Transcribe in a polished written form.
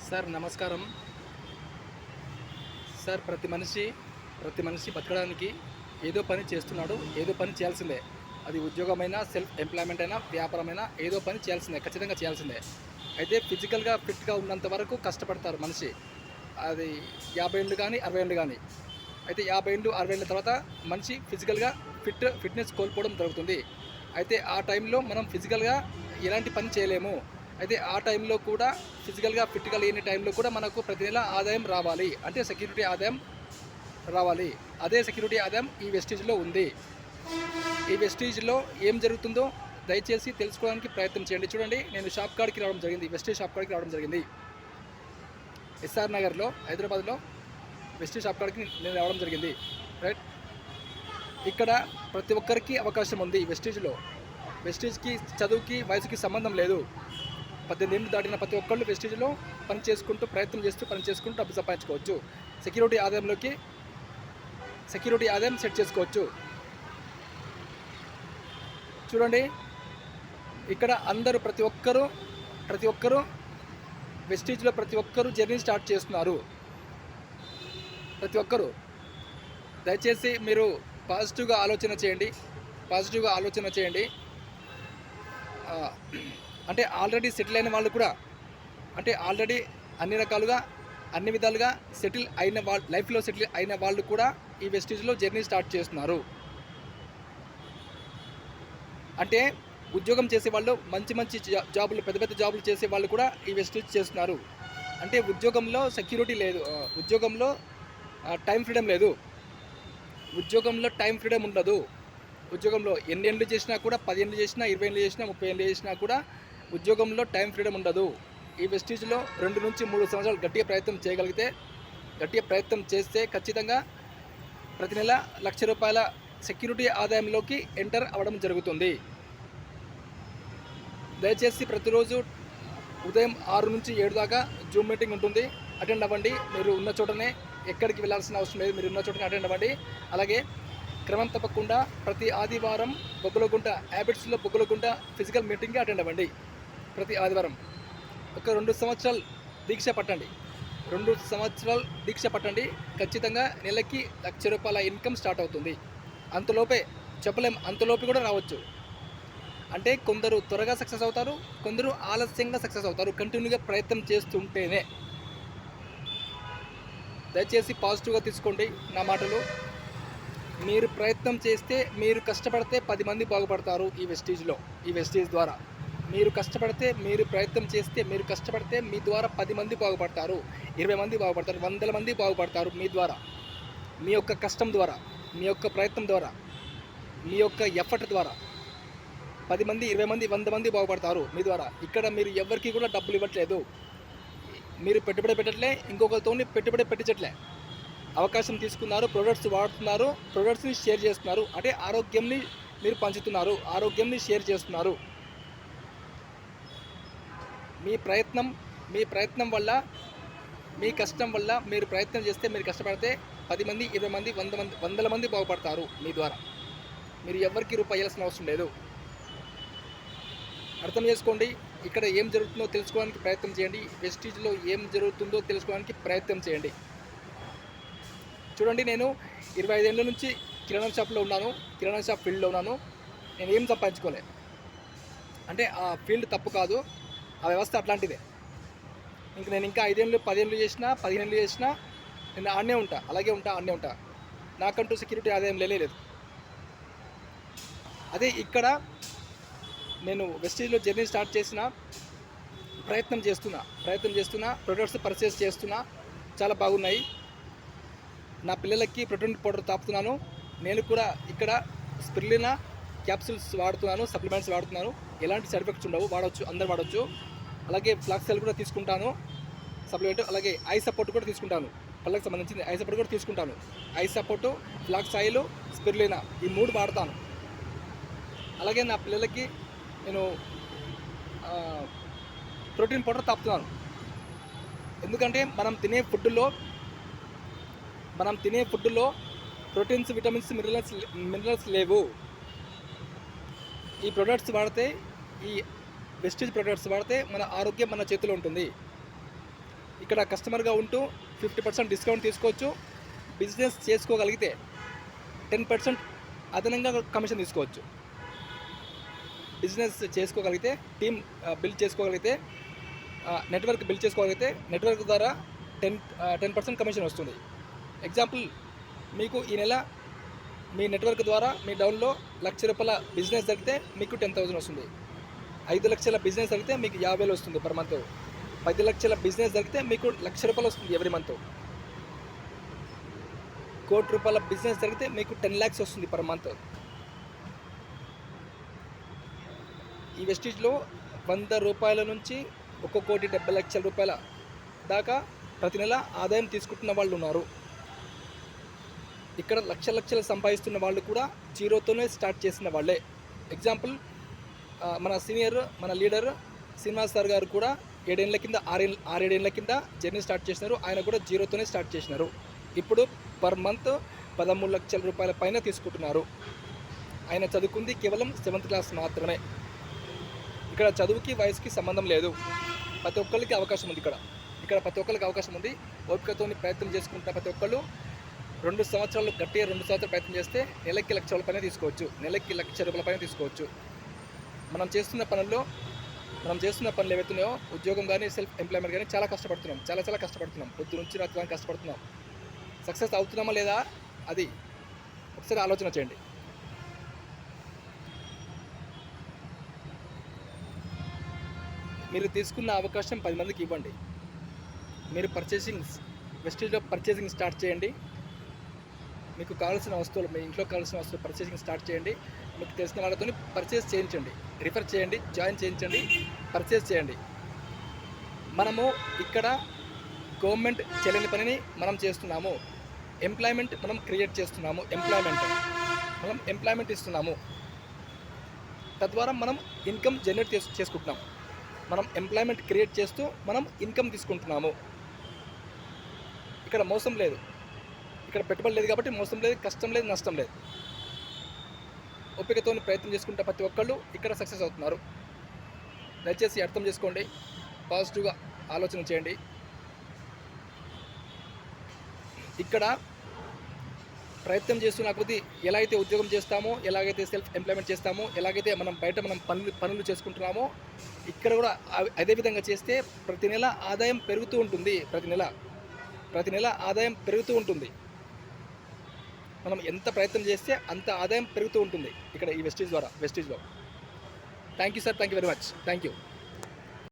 Sir నమస్కారం. Sir ప్రతి మనిషి బతకడానికి ఏదో పని చేస్తున్నాడు, ఏదో పని చేయాల్సిందే. అది ఉద్యోగమైనా, సెల్ఫ్ ఎంప్లాయ్మెంట్ అయినా, వ్యాపారమైనా ఏదో పని చేయాల్సిందే, ఖచ్చితంగా చేయాల్సిందే. అయితే ఫిజికల్గా ఫిట్గా ఉన్నంత వరకు కష్టపడతారు మనిషి. అది 50 ఏళ్ళు కానీ 60 ఏళ్ళు కానీ. అయితే 50 ఏళ్ళు 60 ఏళ్ళ తర్వాత మనిషి ఫిజికల్గా ఫిట్నెస్ కోల్పోవడం జరుగుతుంది. అయితే ఆ టైంలో మనం ఫిజికల్గా ఎలాంటి పని చేయలేము. అయితే ఆ టైంలో కూడా ఫిజికల్గా ఫిట్గా లేని టైంలో కూడా మనకు ప్రతి నెల ఆదాయం రావాలి, అంటే సెక్యూరిటీ ఆదాయం రావాలి. అదే సెక్యూరిటీ ఆదాయం ఈ వెస్టీజ్లో ఉంది. ఈ వెస్టీజ్లో ఏం జరుగుతుందో దయచేసి తెలుసుకోవడానికి ప్రయత్నం చేయండి. చూడండి, నేను షాప్ కాడికి రావడం జరిగింది, వెస్టీజ్ షాప్ కాడికి రావడం జరిగింది. ఎస్ఆర్ నగర్లో, హైదరాబాద్లో వెస్టీజ్ షాప్ కాడికి నేను రావడం జరిగింది. రైట్, ఇక్కడ ప్రతి ఒక్కరికి అవకాశం ఉంది. వెస్టీజ్కి చదువుకి వయసుకి సంబంధం లేదు. 18 ఏళ్ళు దాటిన ప్రతి ఒక్కళ్ళు వెస్టీజ్లో పని చేసుకుంటూ డబ్బు సంపాదించుకోవచ్చు. సెక్యూరిటీ ఆదాయం సెట్ చేసుకోవచ్చు. చూడండి, ఇక్కడ అందరూ ప్రతి ఒక్కరు వెస్టీజ్లో ప్రతి ఒక్కరు జర్నీ స్టార్ట్ చేస్తున్నారు. ప్రతి ఒక్కరు దయచేసి మీరు పాజిటివ్గా ఆలోచన చేయండి. అంటే ఆల్రెడీ సెటిల్ అయిన వాళ్ళు కూడా, అంటే ఆల్రెడీ అన్ని విధాలుగా లైఫ్లో సెటిల్ అయిన వాళ్ళు కూడా ఈ వెస్టీజ్లో జర్నీ స్టార్ట్ చేస్తున్నారు. అంటే ఉద్యోగం చేసేవాళ్ళు, మంచి జాబులు, పెద్ద జాబులు చేసే వాళ్ళు కూడా ఈ వెస్టీజ్ చేస్తున్నారు. అంటే ఉద్యోగంలో సెక్యూరిటీ లేదు, ఉద్యోగంలో టైం ఫ్రీడమ్ లేదు, ఉద్యోగంలో టైం ఫ్రీడమ్ ఉండదు. ఉద్యోగంలో ఎన్ని ఏళ్ళు చేసినా కూడా, 10 ఏళ్ళు చేసినా, 20 ఏళ్ళు చేసినా, 30 ఏళ్ళు చేసినా కూడా ఉద్యోగంలో టైం ఫ్రీడమ్ ఉండదు. ఈ వెస్టీజ్లో 2 నుంచి 3 సంవత్సరాలు గట్టిగా ప్రయత్నం చేస్తే ఖచ్చితంగా ప్రతి నెల ₹1,00,000 సెక్యూరిటీ ఆదాయంలోకి ఎంటర్ అవ్వడం జరుగుతుంది. దయచేసి ప్రతిరోజు ఉదయం 6 నుంచి 7 దాకా జూమ్ మీటింగ్ ఉంటుంది, అటెండ్ అవ్వండి. మీరు ఉన్న చోటనే, ఎక్కడికి వెళ్ళాల్సిన అవసరం లేదు, మీరు ఉన్న చోటనే అటెండ్ అవ్వండి. అలాగే క్రమం తప్పకుండా ప్రతి ఆదివారం హ్యాబిట్స్లో బొగ్గలగుంట ఫిజికల్ మీటింగ్కి అటెండ్ అవ్వండి. ప్రతి ఆదివారం ఒక 2 సంవత్సరాలు దీక్ష పట్టండి. ఖచ్చితంగా నెలకి ₹1,00,000 ఇన్కమ్ స్టార్ట్ అవుతుంది. అంతలోపే కూడా రావచ్చు. అంటే కొందరు త్వరగా సక్సెస్ అవుతారు, కొందరు ఆలస్యంగా సక్సెస్ అవుతారు, కంటిన్యూగా ప్రయత్నం చేస్తుంటేనే. దయచేసి పాజిటివ్గా తీసుకోండి నా మాటలు. మీరు ప్రయత్నం చేస్తే, మీరు కష్టపడితే 10 మంది బాగుపడతారు ఈ వెస్టీజ్ ద్వారా. మీరు ప్రయత్నం చేస్తే, మీరు కష్టపడితే మీ ద్వారా 10 మంది బాగుపడతారు, 20 మంది బాగుపడతారు, 100 మంది బాగుపడతారు మీ ద్వారా. మీ యొక్క కష్టం ద్వారా, మీ యొక్క ప్రయత్నం ద్వారా, మీ యొక్క ఎఫర్ట్ ద్వారా 10 మంది, 20 మంది, 100 మంది బాగుపడతారు మీ ద్వారా. ఇక్కడ మీరు ఎవరికి కూడా డబ్బులు ఇవ్వట్లేదు, మీరు పెట్టుబడి పెట్టట్లే, ఇంకొకరితో పెట్టుబడి పెట్టించట్లే. అవకాశం తీసుకున్నారు, ప్రొడక్ట్స్ వాడుతున్నారు, ప్రొడక్ట్స్ని షేర్ చేస్తున్నారు. అంటే ఆరోగ్యంని మీరు పంచుతున్నారు, ఆరోగ్యంని షేర్ చేస్తున్నారు. మీ ప్రయత్నం వల్ల, మీ కష్టం వల్ల, మీరు ప్రయత్నం చేస్తే, మీరు కష్టపడితే 10 మంది, 20 మంది, 100 మంది బాగుపడతారు మీ ద్వారా. మీరు ఎవరికి రూపాయి ఇవ్వాల్సిన అవసరం లేదు. అర్థం చేసుకోండి. ఇక్కడ ఏం జరుగుతుందో తెలుసుకోవడానికి ప్రయత్నం చేయండి. వెస్టీజ్లో ఏం జరుగుతుందో తెలుసుకోవడానికి ప్రయత్నం చేయండి. చూడండి, నేను 25 ఏళ్ళ నుంచి కిరాణా షాప్ ఫీల్డ్లో ఉన్నాను. నేను ఏం సంపాదించుకోలే. అంటే ఆ ఫీల్డ్ తప్పు కాదు, ఆ వ్యవస్థ అట్లాంటిదే. నేను ఇంకా 5 ఏళ్ళు, 10 ఏళ్ళు చేసినా, 15 ఏళ్ళు చేసినా నేను ఆడనే ఉంటా, అలాగే ఉంటా. నాకంటూ సెక్యూరిటీ ఆదాయం లేదు. అదే ఇక్కడ నేను వెస్టీజ్లో జర్నీ స్టార్ట్ చేసిన, ప్రయత్నం చేస్తున్నా, ప్రొడక్ట్స్ పర్చేస్ చేస్తున్నా, చాలా బాగున్నాయి. నా పిల్లలకి ప్రోటీన్ పౌడర్ తాపుతున్నాను. నేను కూడా ఇక్కడ స్పిరులినా క్యాప్సూల్స్ వాడుతున్నాను, సప్లిమెంట్స్ వాడుతున్నాను. ఎలాంటి సైడ్ ఎఫెక్ట్స్ ఉండవు, అందరు వాడవచ్చు. అలాగే ఫ్లాక్స్ ఆయిల్ కూడా తీసుకుంటాను, సప్లిమెంట్. అలాగే ఐ సపోర్ట్ కూడా తీసుకుంటాను, పళ్ళకి సంబంధించింది ఐ సపోర్ట్ కూడా తీసుకుంటాను. I support, flax oil, spirulina, ఈ 3 వాడతాను. అలాగే నా పిల్లలకి నేను ప్రోటీన్ పౌడర్ తాపుతున్నాను. ఎందుకంటే మనం తినే ఫుడ్లో ప్రోటీన్స్, విటమిన్స్, మినరల్స్ లేవు. ఈ ప్రొడక్ట్స్ వాడితే, ఈ వెస్టీజ్ ప్రొడక్ట్స్ వాడితే మన ఆరోగ్యం మన చేతిలో ఉంటుంది. ఇక్కడ కస్టమర్గా ఉంటూ 50% డిస్కౌంట్ తీసుకోవచ్చు. బిజినెస్ చేసుకోగలిగితే 10% అదనంగా కమిషన్ తీసుకోవచ్చు. బిజినెస్ చేసుకోగలిగితే, టీమ్ బిల్డ్ చేసుకోగలిగితే, నెట్వర్క్ బిల్డ్ చేసుకోగలిగితే నెట్వర్క్ ద్వారా 10% కమిషన్ వస్తుంది. ఎగ్జాంపుల్, మీకు ఈ నెల మీ నెట్వర్క్ ద్వారా మీ డౌన్లో ₹1,00,000 బిజినెస్ జరిగితే మీకు 10,000 వస్తుంది. 5 లక్షల బిజినెస్ జరిగితే మీకు 50,000 వస్తుంది పర్ మంత్. 10 లక్షల బిజినెస్ జరిగితే మీకు ₹1,00,000 వస్తుంది ఎవ్రీ మంత్. ₹1,00,00,000 బిజినెస్ జరిగితే మీకు 10 lakhs వస్తుంది పర్ మంత్. ఈ వెస్టీజ్లో ₹100 నుంచి ₹1,70,00,000 దాకా ప్రతి నెల ఆదాయం తీసుకుంటున్న వాళ్ళు ఉన్నారు. ఇక్కడ లక్షలు సంపాదిస్తున్న వాళ్ళు కూడా జీరోతోనే స్టార్ట్ చేసిన వాళ్ళే. ఎగ్జాంపుల్, మన సీనియర్, మన లీడర్ శ్రీనివాస్ సార్ గారు కూడా 7 ఏళ్ల కింద 6-7 ఏళ్ల కింద జర్నీ స్టార్ట్ చేసినారు. ఆయన కూడా జీరోతోనే స్టార్ట్ చేసినారు. ఇప్పుడు పర్ మంత్ ₹13 లక్షల పైన తీసుకుంటున్నారు. ఆయన చదువుకుంది కేవలం 7th క్లాస్ మాత్రమే. ఇక్కడ చదువుకి వయసుకి సంబంధం లేదు. ప్రతి ఒక్కరికి అవకాశం ఉంది. ఇక్కడ ప్రతి ఒక్కరికి అవకాశం ఉంది. ఓపికతో ప్రయత్నం చేసుకుంటున్న ప్రతి ఒక్కళ్ళు 2 సంవత్సరాలు గట్టిగా 2 సంవత్సరాలు ప్రయత్నం చేస్తే నెలకి ₹1,00,000 పైన తీసుకోవచ్చు. నెలకి ₹1,00,000 పైన తీసుకోవచ్చు. మనం చేస్తున్న పనులు ఏవైతున్నాయో, ఉద్యోగం కానీ సెల్ఫ్ ఎంప్లాయ్మెంట్ కానీ చాలా కష్టపడుతున్నాం. పొద్దు నుంచి రాత్రి కానీ కష్టపడుతున్నాం. సక్సెస్ అవుతున్నామా లేదా అది ఒకసారి ఆలోచన చేయండి. మీరు తీసుకున్న అవకాశం 10 మందికి ఇవ్వండి. మీరు వెస్టీజ్లో పర్చేసింగ్ స్టార్ట్ చేయండి. మీకు కావాల్సిన వస్తువులు, మీ ఇంట్లో కావాల్సిన వస్తువులు పర్చేసింగ్ స్టార్ట్ చేయండి. మీకు తెలిసిన వాళ్ళతో పర్చేస్ చేయించండి, రిఫర్ చేయండి, జాయిన్ చేయించండి, పర్చేస్ చేయండి. మనము ఇక్కడ గవర్నమెంట్ చేయలేని పనిని మనం చేస్తున్నాము. ఎంప్లాయ్మెంట్ మనం క్రియేట్ చేస్తున్నాము. మనం ఎంప్లాయ్మెంట్ ఇస్తున్నాము. తద్వారా మనం ఇన్కమ్ జనరేట్ చేసుకుంటున్నాం. మనం ఎంప్లాయ్మెంట్ క్రియేట్ చేస్తూ మనం ఇన్కమ్ తీసుకుంటున్నాము. ఇక్కడ మోసం లేదు. ఇక్కడ పెట్టుబడి లేదు కాబట్టి మోసం లేదు, కష్టం లేదు, నష్టం లేదు. ఓపికతో ప్రయత్నం చేసుకుంటే ప్రతి ఒక్కళ్ళు ఇక్కడ సక్సెస్ అవుతున్నారు. దయచేసి అర్థం చేసుకోండి, పాజిటివ్గా ఆలోచన చేయండి. ఇక్కడ ప్రయత్నం చేస్తున్న కొద్దీ ఎలా అయితే ఉద్యోగం చేస్తామో, ఎలాగైతే సెల్ఫ్ ఎంప్లాయ్మెంట్ చేస్తామో, ఎలాగైతే మనం బయట పనులు చేసుకుంటున్నామో, ఇక్కడ కూడా అదే విధంగా చేస్తే ప్రతి నెల ఆదాయం పెరుగుతూ ఉంటుంది. ప్రతి నెల ఆదాయం పెరుగుతూ ఉంటుంది. మనం ఎంత ప్రయత్నం చేస్తే అంత ఆదాయం పెరుగుతూ ఉంటుంది ఇక్కడ ఈ వెస్టీజ్లో. Thank you sir, thank you very much. Thank you.